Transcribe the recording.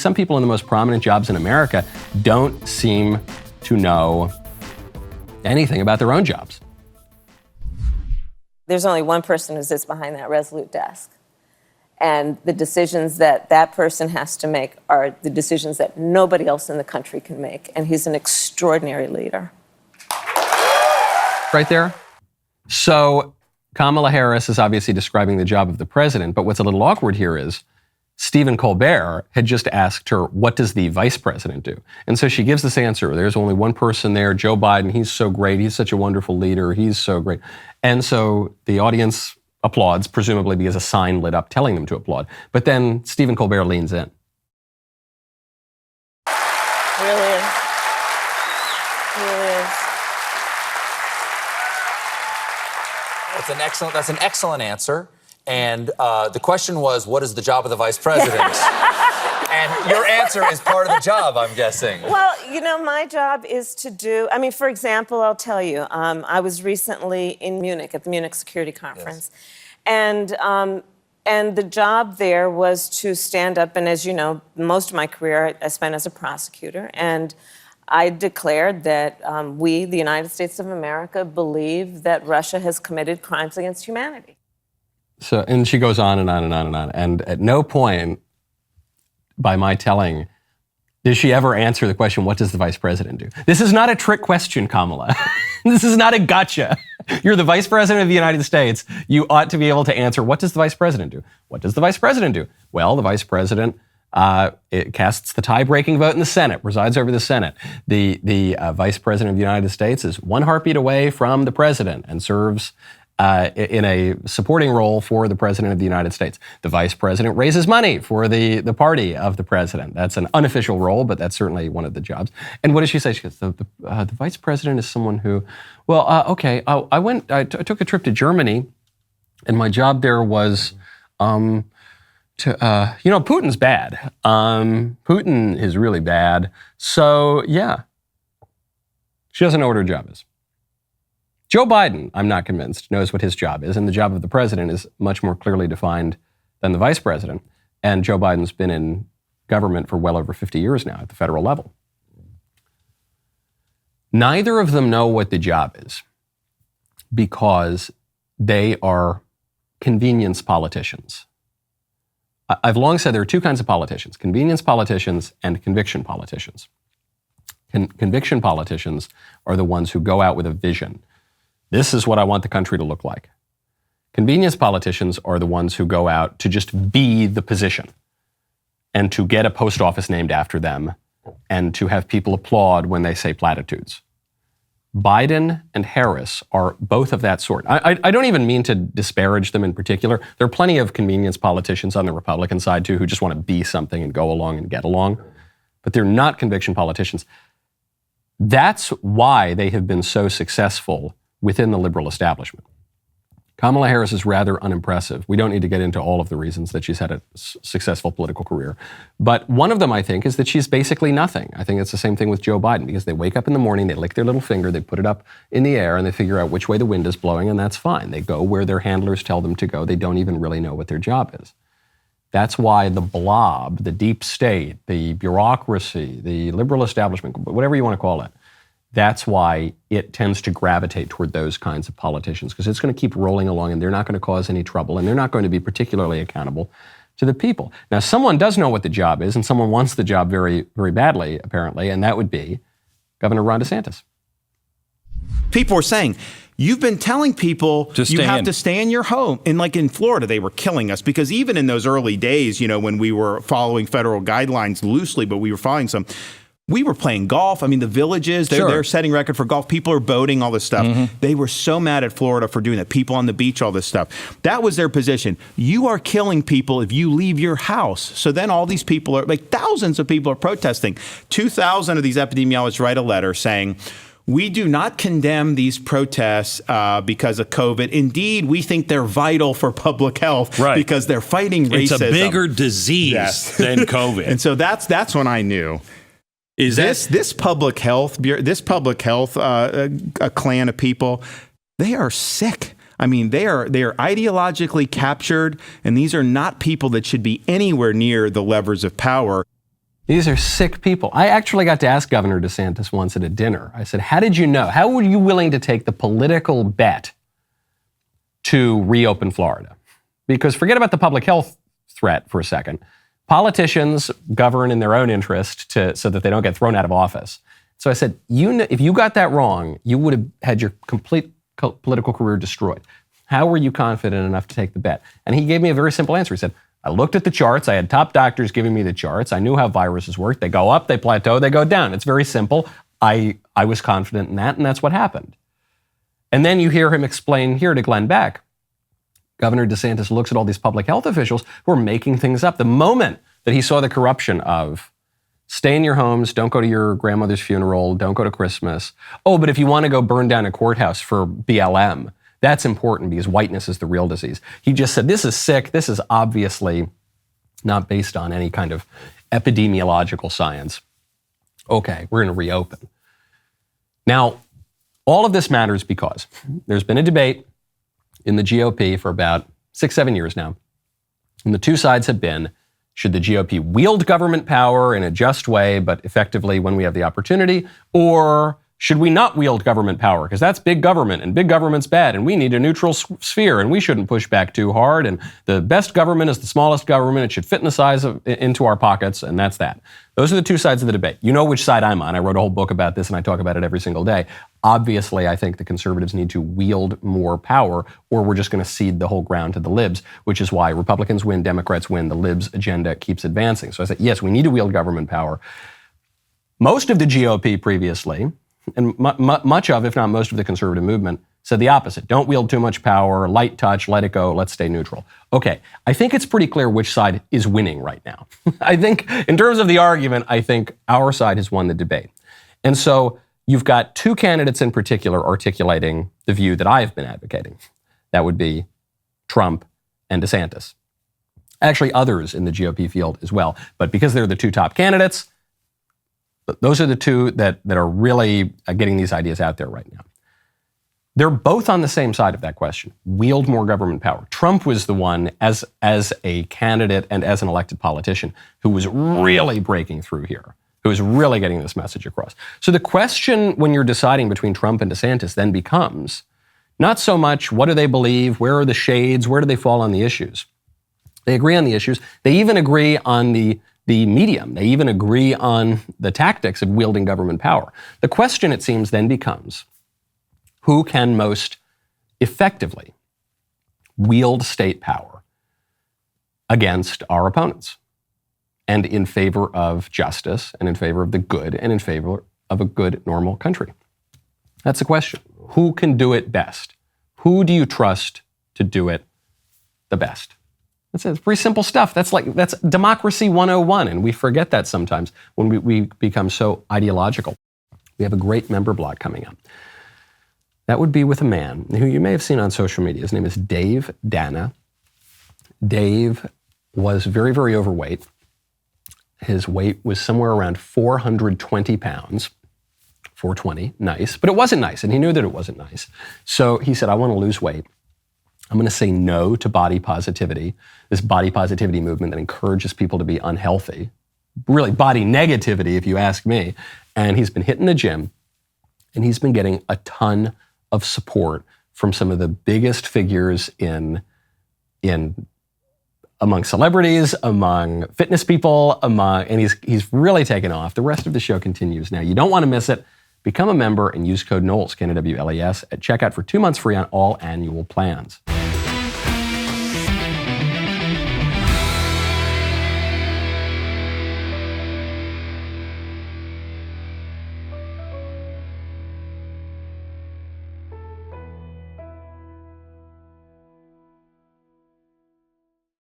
some people in the most prominent jobs in America don't seem to know anything about their own jobs. There's only one person who sits behind that resolute desk. And the decisions that that person has to make are the decisions that nobody else in the country can make. And he's an extraordinary leader. Right there. So Kamala Harris is obviously describing the job of the president, but what's a little awkward here is Stephen Colbert had just asked her, what does the vice president do? And so she gives this answer. There's only one person there, Joe Biden. He's so great. He's such a wonderful leader. He's so great. And so the audience applauds, presumably because a sign lit up telling them to applaud. But then Stephen Colbert leans in. Really is. Really is. That's an excellent answer. And the question was, what is the job of the vice president? And your answer is part of the job, I'm guessing. Well, you know, my job is to do, I mean, for example, I'll tell you, I was recently in Munich at the Munich Security Conference. Yes. And the job there was to stand up, and as you know, most of my career I spent as a prosecutor, and I declared that we, the United States of America, believe that Russia has committed crimes against humanity. So, and she goes on and on and on and on. And at no point, by my telling, does she ever answer the question, what does the vice president do? This is not a trick question, Kamala. This is not a gotcha. You're the vice president of the United States. You ought to be able to answer, what does the vice president do? What does the vice president do? Well, the vice president it casts the tie-breaking vote in the Senate, presides over the Senate. The vice president of the United States is one heartbeat away from the president and serves in a supporting role for the president of the United States. The vice president raises money for the party of the president. That's an unofficial role, but that's certainly one of the jobs. And what does she say? She goes, the vice president is someone who, well, okay, I took a trip to Germany, and my job there was Putin's bad. Putin is really bad. So, yeah, she doesn't know what her job is. Joe Biden, I'm not convinced, knows what his job is, and the job of the president is much more clearly defined than the vice president. And Joe Biden's been in government for well over 50 years now at the federal level. Neither of them know what the job is because they are convenience politicians. I've long said there are two kinds of politicians, convenience politicians and conviction politicians. Conviction politicians are the ones who go out with a vision. This is what I want the country to look like. Convenience politicians are the ones who go out to just be the position and to get a post office named after them and to have people applaud when they say platitudes. Biden and Harris are both of that sort. I don't even mean to disparage them in particular. There are plenty of convenience politicians on the Republican side, too, who just want to be something and go along and get along. But they're not conviction politicians. That's why they have been so successful within the liberal establishment. Kamala Harris is rather unimpressive. We don't need to get into all of the reasons that she's had a successful political career. But one of them, I think, is that she's basically nothing. I think it's the same thing with Joe Biden, because they wake up in the morning, they lick their little finger, they put it up in the air, and they figure out which way the wind is blowing, and that's fine. They go where their handlers tell them to go. They don't even really know what their job is. That's why the blob, the deep state, the bureaucracy, the liberal establishment, whatever you want to call it, that's why it tends to gravitate toward those kinds of politicians, because it's going to keep rolling along and they're not going to cause any trouble and they're not going to be particularly accountable to the people. Now, someone does know what the job is and someone wants the job very, very badly, apparently, and that would be Governor Ron DeSantis. People were saying, you've been telling people you have to stay in your home. And like in Florida, they were killing us because even in those early days, you know, when we were following federal guidelines loosely, but we were following some, we were playing golf. I mean, the villages, they're setting record for golf. People are boating, all this stuff. Mm-hmm. They were so mad at Florida for doing that. People on the beach, all this stuff. That was their position. You are killing people if you leave your house. So then all these people are, like thousands of people are protesting. 2,000 of these epidemiologists write a letter saying, we do not condemn these protests because of COVID. Indeed, we think they're vital for public health because they're fighting racism. It's a bigger disease than COVID. And so that's when I knew. Is this public health a clan of people? They are sick. I mean, they are ideologically captured, and these are not people that should be anywhere near the levers of power. These are sick people. I actually got to ask Governor DeSantis once at a dinner. I said, how did you know? How were you willing to take the political bet to reopen Florida? Because forget about the public health threat for a second. Politicians govern in their own interest so that they don't get thrown out of office. So I said, if you got that wrong, you would have had your complete political career destroyed. How were you confident enough to take the bet? And he gave me a very simple answer. He said, I looked at the charts. I had top doctors giving me the charts. I knew how viruses work. They go up, they plateau, they go down. It's very simple. I was confident in that, and that's what happened. And then you hear him explain here to Glenn Beck. Governor DeSantis looks at all these public health officials who are making things up. The moment that he saw the corruption of stay in your homes, don't go to your grandmother's funeral, don't go to Christmas. Oh, but if you want to go burn down a courthouse for BLM, that's important because whiteness is the real disease. He just said, this is sick. This is obviously not based on any kind of epidemiological science. Okay, we're going to reopen. Now, all of this matters because there's been a debate in the GOP for about 6-7 years now. And the two sides have been, should the GOP wield government power in a just way, but effectively when we have the opportunity, or should we not wield government power? Because that's big government, and big government's bad, and we need a neutral sphere, and we shouldn't push back too hard, and the best government is the smallest government. It should fit in the size into our pockets, and that's that. Those are the two sides of the debate. You know which side I'm on. I wrote a whole book about this, and I talk about it every single day. Obviously, I think the conservatives need to wield more power, or we're just going to cede the whole ground to the libs, which is why Republicans win, Democrats win, the libs agenda keeps advancing. So I said, yes, we need to wield government power. Most of the GOP previously, and much of, if not most of the conservative movement, said the opposite. Don't wield too much power, light touch, let it go, let's stay neutral. Okay, I think it's pretty clear which side is winning right now. I think in terms of the argument, I think our side has won the debate. And so you've got two candidates in particular articulating the view that I've been advocating. That would be Trump and DeSantis. Actually, others in the GOP field as well. But because they're the two top candidates, those are the two that are really getting these ideas out there right now. They're both on the same side of that question. Wield more government power. Trump was the one, as a candidate and as an elected politician, who was really breaking through here, who was really getting this message across. So the question when you're deciding between Trump and DeSantis then becomes not so much what do they believe, where are the shades, where do they fall on the issues. They agree on the issues. They even agree on the medium. They even agree on the tactics of wielding government power. The question, it seems, then becomes, who can most effectively wield state power against our opponents and in favor of justice and in favor of the good and in favor of a good, normal country? That's the question. Who can do it best? Who do you trust to do it the best? That's it. It's pretty simple stuff. That's democracy 101, and we forget that sometimes when we become so ideological. We have a great member block coming up. That would be with a man who you may have seen on social media. His name is Dave Dana. Dave was very, very overweight. His weight was somewhere around 420 pounds. 420, nice. But it wasn't nice, and he knew that it wasn't nice. So he said, I want to lose weight. I'm going to say no to body positivity, this body positivity movement that encourages people to be unhealthy. Really, body negativity, if you ask me. And he's been hitting the gym, and he's been getting a ton of support from some of the biggest figures in among celebrities, among fitness people, and he's really taken off. The rest of the show continues now. You don't want to miss it. Become a member and use code Knowles, Knowles, at checkout for 2 months free on all annual plans.